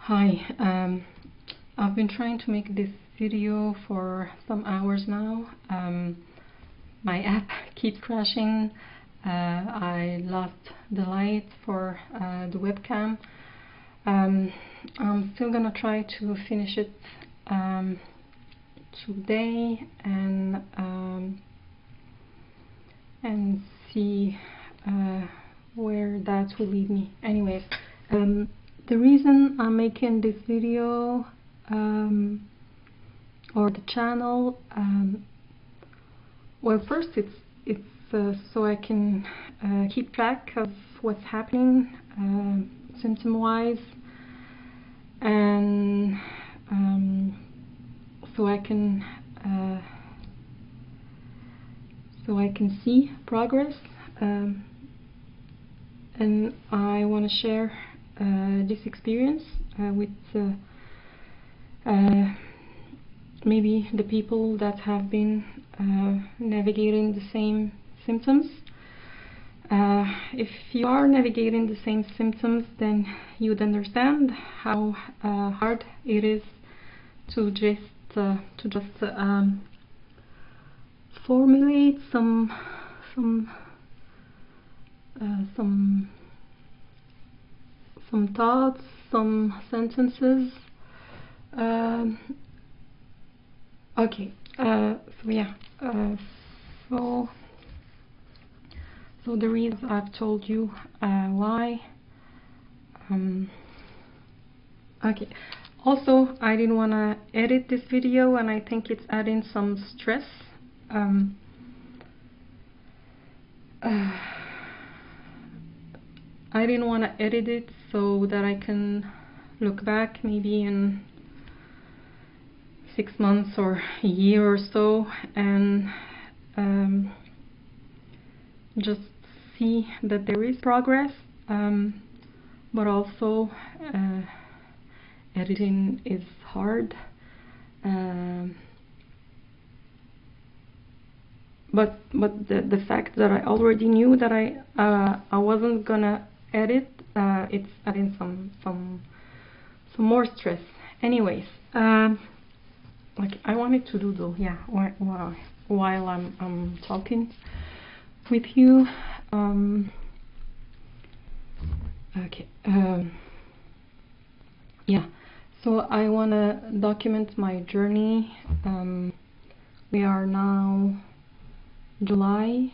Hi, I've been trying to make this video for some hours now. My app keeps crashing. I lost the light for the webcam. I'm still gonna try to finish it today and see where that will lead me. Anyways, the reason I'm making this video or the channel, well, first it's so I can keep track of what's happening symptom-wise, and so I can see progress, and I want to share this experience with maybe the people that have been navigating the same symptoms. If you are navigating the same symptoms, then you'd understand how hard it is to just formulate some thoughts, some sentences. Okay, so yeah, so the reason I've told you why. Okay, also I didn't want to edit this video, and I think it's adding some stress. I didn't want to edit it so that I can look back maybe in 6 months or a year or so and just see that there is progress, but also editing is hard, but the fact that I already knew that I wasn't gonna edit, it's adding some more stress. Anyways, like I wanted to doodle, yeah, while I'm talking with you. Okay, yeah, so I want to document my journey. We are now July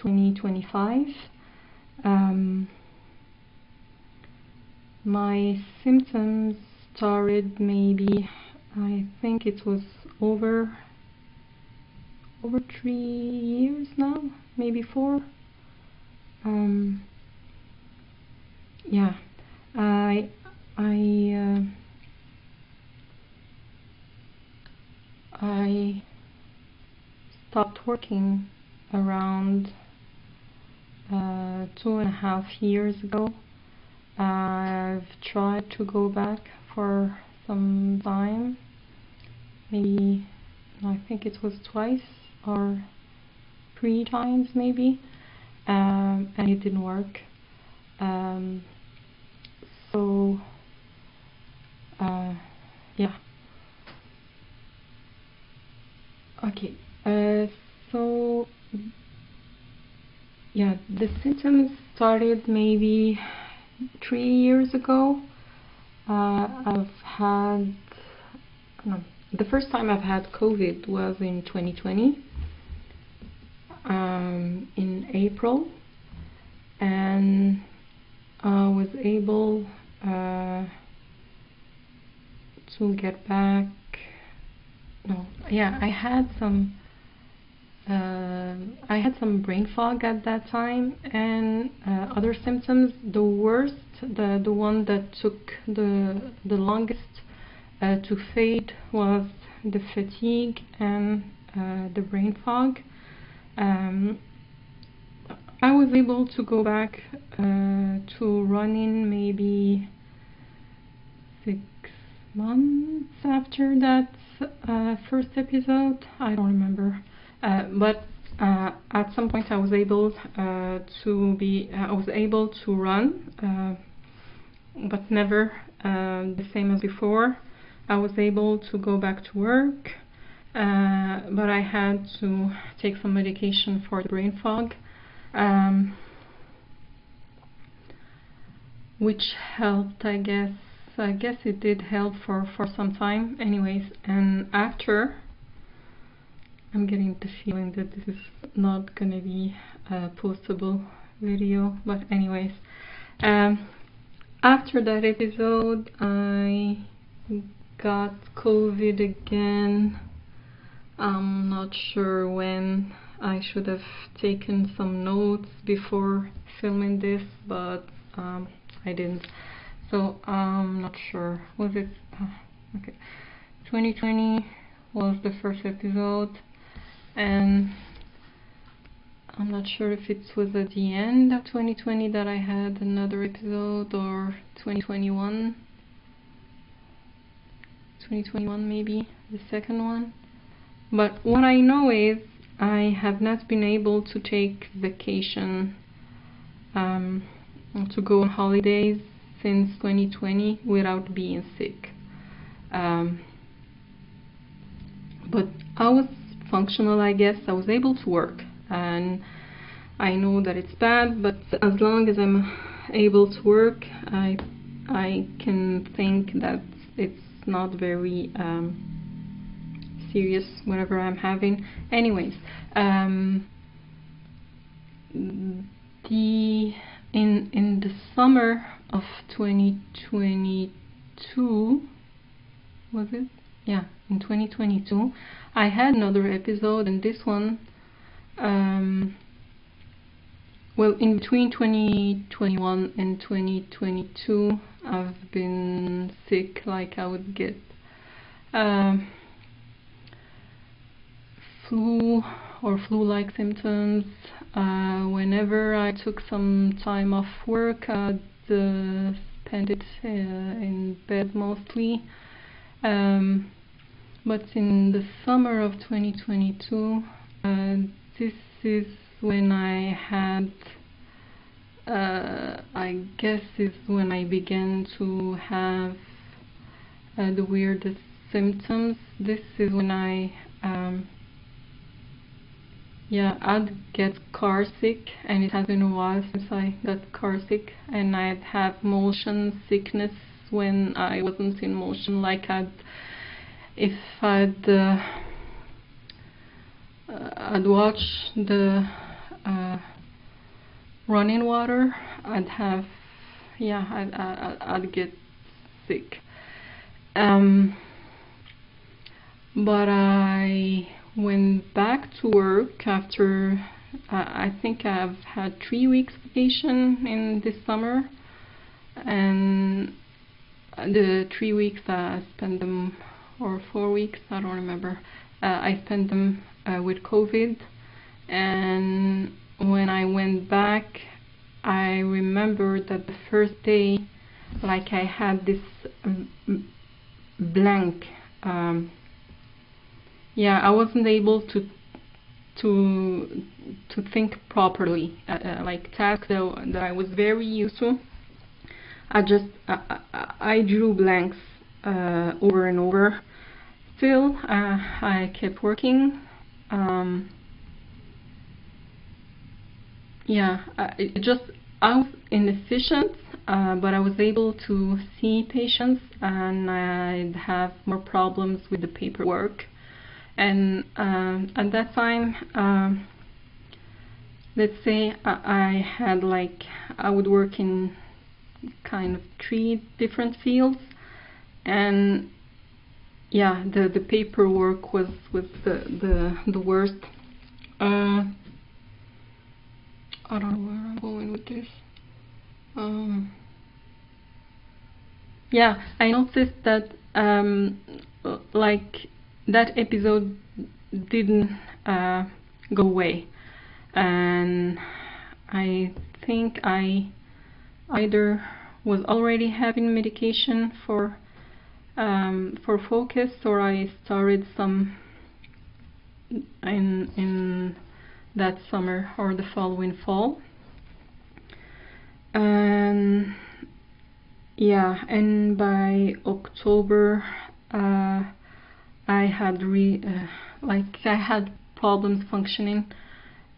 2025. My symptoms started maybe, I think it was over 3 years now, maybe 4. Yeah, I stopped working around 2.5 years ago. I've tried to go back for some time, maybe I think it was twice or 3 times maybe, and it didn't work. So yeah, okay, so yeah, the symptoms started maybe 3 years ago. I've had, no, the first time I've had COVID was in 2020, in April, and I was able to get back. No, yeah, I had some brain fog at that time, and other symptoms. The worst, the one that took the longest to fade was the fatigue and the brain fog. I was able to go back to running maybe 6 months after that first episode. I don't remember, but at some point I was able to run but never the same as before. I was able to go back to work, but I had to take some medication for the brain fog, which helped, I guess. I guess it did help for some time. Anyways, and after, I'm getting the feeling that this is not gonna be a postable video, but anyways, after that episode I got COVID again. I'm not sure when. I should have taken some notes before filming this, but I didn't, so I'm not sure. Was it okay, 2020 was the first episode, and I'm not sure if it was at the end of 2020 that I had another episode, or 2021 maybe, the second one. But what I know is I have not been able to take vacation, to go on holidays since 2020 without being sick. But I was functional, I guess. I was able to work, and I know that it's bad, but as long as I'm able to work, I can think that it's not very serious, whatever I'm having. Anyways, in the summer of 2022, was it? Yeah, in 2022, I had another episode, and this one, well, in between 2021 and 2022, I've been sick. Like, I would get flu or flu-like symptoms whenever I took some time off work. I'd spend it in bed mostly. But in the summer of 2022, this is when I had, I guess is when I began to have the weirdest symptoms. This is when I'd get car sick, and it has been a while since I got car sick, and I'd have motion sickness when I wasn't in motion. Like, if I'd watch the running water, I'd have, I'd get sick. But I went back to work after, I think I've had 3 weeks vacation in this summer, and the 3 weeks I spent them, or 4 weeks, I don't remember, I spent them with COVID. And when I went back, I remember that the first day, like, I had this blank, I wasn't able to think properly, like tasks that I was very used to. I drew blanks over and over. Still, I kept working. I was inefficient, but I was able to see patients, and I'd have more problems with the paperwork. And at that time, let's say I had, like, I would work in kind of 3 different fields, and the paperwork was the worst. I don't know where I'm going with this. I noticed that like, that episode didn't go away, and I think I either was already having medication for focus, or I started some in that summer or the following fall. And yeah, and by October, I had I had problems functioning,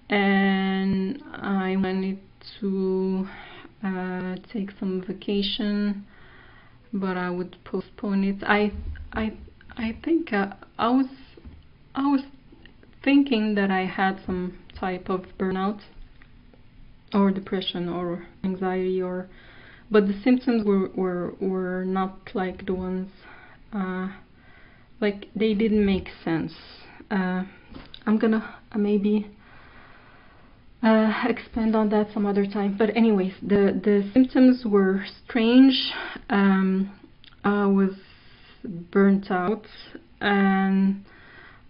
and I wanted to take some vacation, but I would postpone it. I I think I was thinking that I had some type of burnout or depression or anxiety, or but the symptoms were not like the ones like they didn't make sense. I'm gonna maybe expand on that some other time. But anyways, the symptoms were strange. I was burnt out, and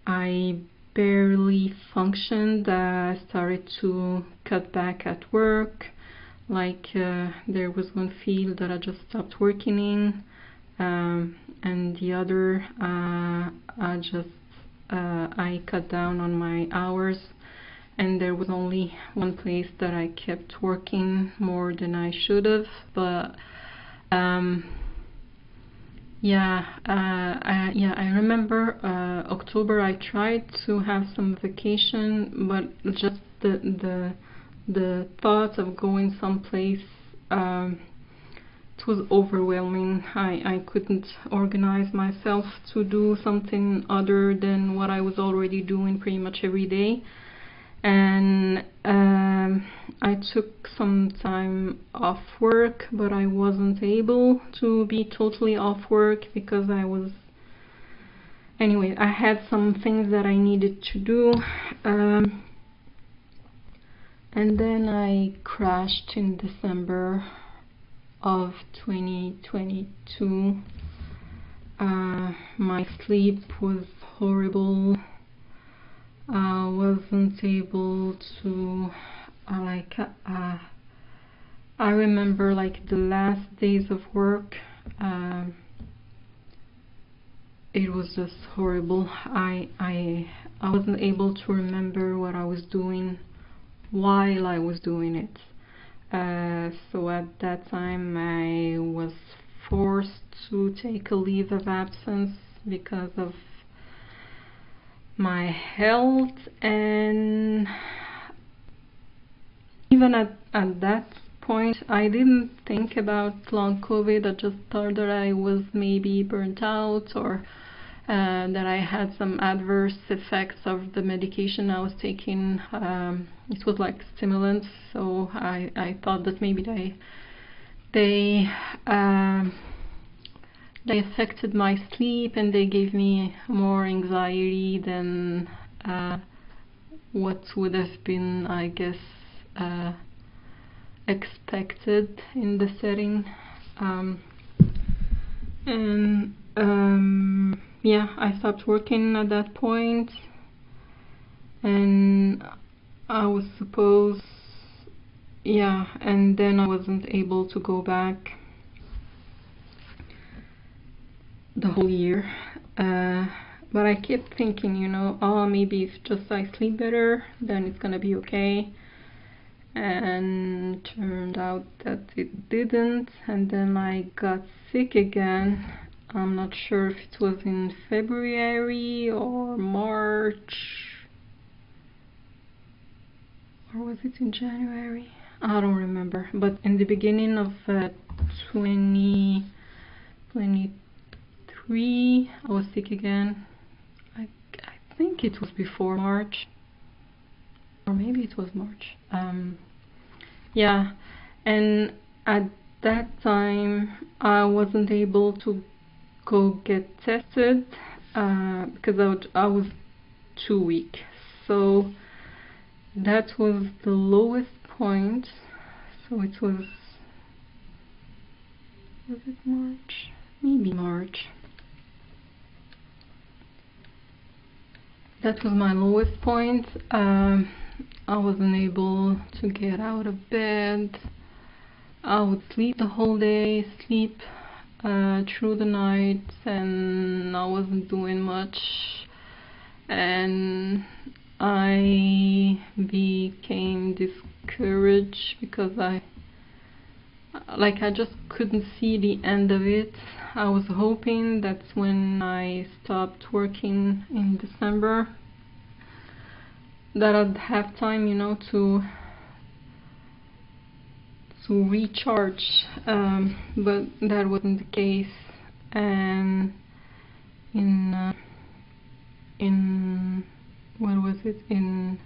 I barely functioned. I started to cut back at work. Like there was one field that I just stopped working in, and the other I cut down on my hours, and there was only one place that I kept working more than I should have. But I remember October I tried to have some vacation, but just the thought of going someplace, it was overwhelming. I couldn't organize myself to do something other than what I was already doing pretty much every day. And I took some time off work, but I wasn't able to be totally off work because anyway, I had some things that I needed to do. And then I crashed in December of 2022. My sleep was horrible. I wasn't able to I remember like the last days of work, it was just horrible. I wasn't able to remember what I was doing while I was doing it. So at that time I was forced to take a leave of absence because of my health. And even at that point I didn't think about long COVID. I just thought that I was maybe burnt out, or that I had some adverse effects of the medication I was taking. It was like stimulants, so I thought that maybe they affected my sleep, and they gave me more anxiety than what would have been, I guess, expected in the setting. Yeah, I stopped working at that point, and I was supposed, and then I wasn't able to go back the whole year. But I kept thinking, oh, maybe if just I sleep better, then it's gonna be okay. And turned out that it didn't, and then I got sick again. I'm not sure if it was in February or March, or was it in January? I don't remember. But in the beginning of 2023, I was sick again. I think it was before March, or maybe it was March. And at that time I wasn't able to go get tested because I was too weak. So that was the lowest point. So it was it March? Maybe March. That was my lowest point. I wasn't able to get out of bed. I would sleep the whole day, sleep through the night, and I wasn't doing much. And I became discouraged because like I just couldn't see the end of it. I was hoping that when I stopped working in December that I'd have time, you know, to recharge, but that wasn't the case. And in what was it, in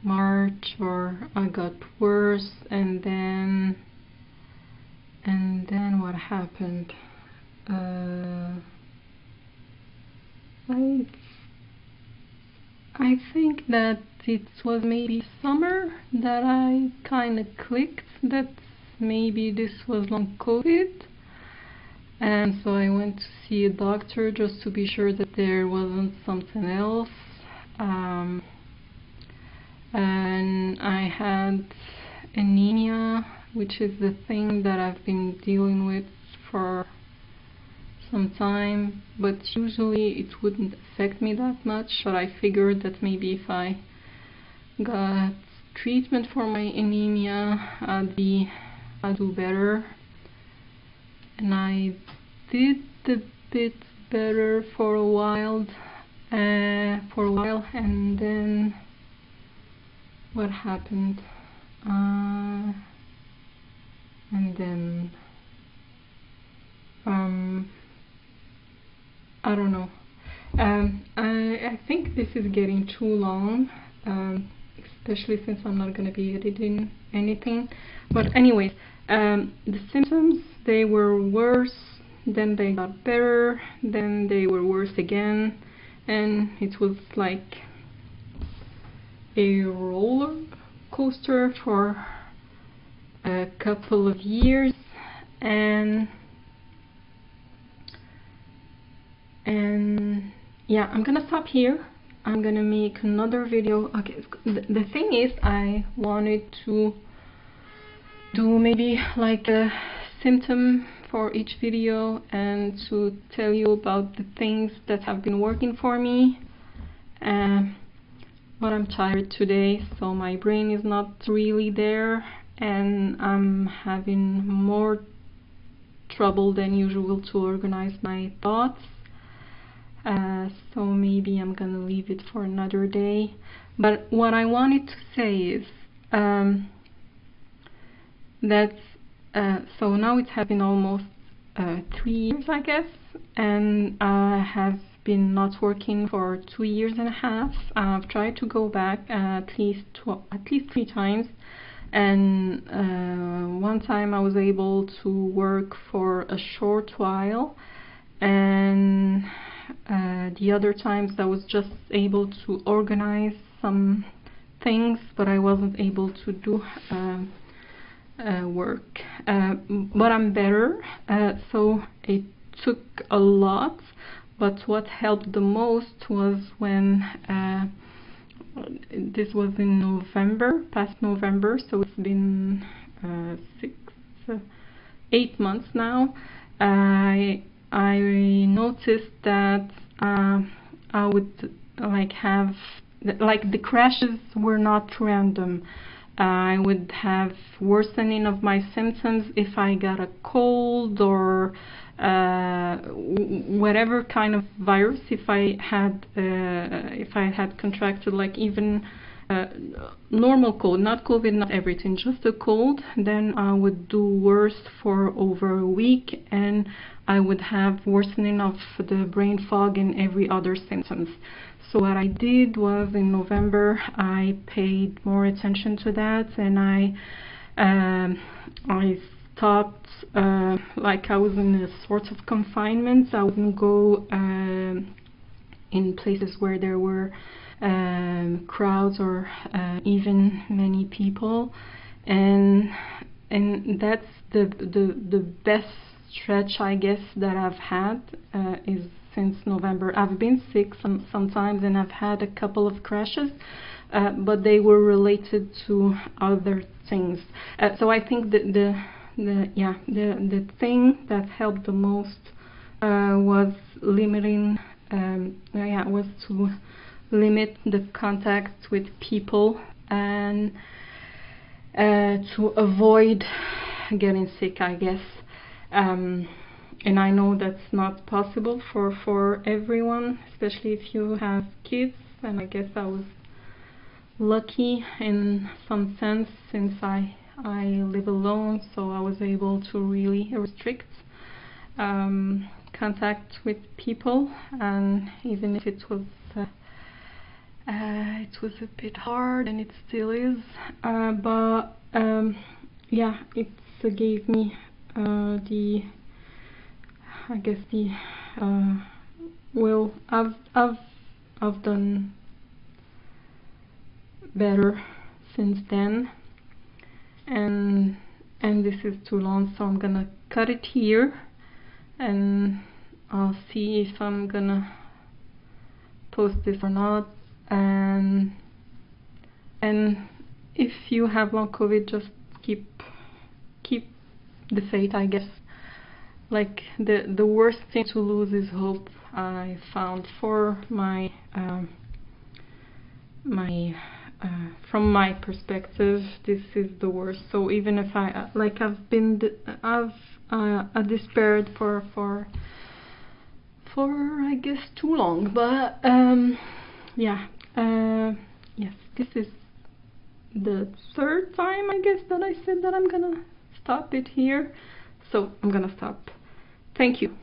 March, or I got worse, and then what happened? I think that it was maybe summer that I kind of clicked that maybe this was long COVID, and so I went to see a doctor just to be sure that there wasn't something else. And I had anemia, which is the thing that I've been dealing with for some time, but usually it wouldn't affect me that much. But I figured that maybe if I got treatment for my anemia, I'd do better. And I did a bit better for a while, and then what happened? And then I don't know. I think this is getting too long, especially since I'm not going to be editing anything. But anyways, the symptoms, they were worse, then they got better, then they were worse again, and it was like a roller coaster for a couple of years. And yeah, I'm gonna stop here. I'm gonna make another video. Okay, the thing is, I wanted to do maybe like a symptom for each video and to tell you about the things that have been working for me. But I'm tired today, so my brain is not really there, and I'm having more trouble than usual to organize my thoughts. So maybe I'm gonna leave it for another day. But what I wanted to say is that so now it has been almost 3 years, I guess, and I have been not working for 2 years and a half. I've tried to go back at least 3 times, and one time I was able to work for a short while, and the other times I was just able to organize some things, but I wasn't able to do work. But I'm better, so it took a lot, but what helped the most was when this was in November, past November, so it's been 8 months now. I noticed that I would have the crashes were not random. I would have worsening of my symptoms if I got a cold or whatever kind of virus. If I had contracted, like, even normal cold, not COVID, not everything, just a cold, then I would do worse for over a week, and I would have worsening of the brain fog and every other symptoms. So what I did was, in November, I paid more attention to that, and I stopped, like, I was in a sort of confinement. I wouldn't go in places where there were crowds or even many people, and that's the best stretch, I guess, that I've had is since November. I've been sick sometimes, and I've had a couple of crashes, but they were related to other things. So I think that the thing that helped the most was limiting. Was to limit the contact with people, and to avoid getting sick, I guess. And I know that's not possible for everyone, especially if you have kids, and I guess I was lucky in some sense since I live alone, so I was able to really restrict contact with people, and even if it was a bit hard, and it still is, but yeah, it gave me the well, I've done better since then, and this is too long, so I'm gonna cut it here, and I'll see if I'm gonna post this or not. And if you have long COVID, just keep the faith, I guess. Like, the worst thing to lose is hope. I found for my from my perspective, this is the worst. So even if I've despaired for I guess too long, but yeah, yes, this is the third time, I guess, that I said that I'm gonna stop it here, so I'm gonna stop. Thank you.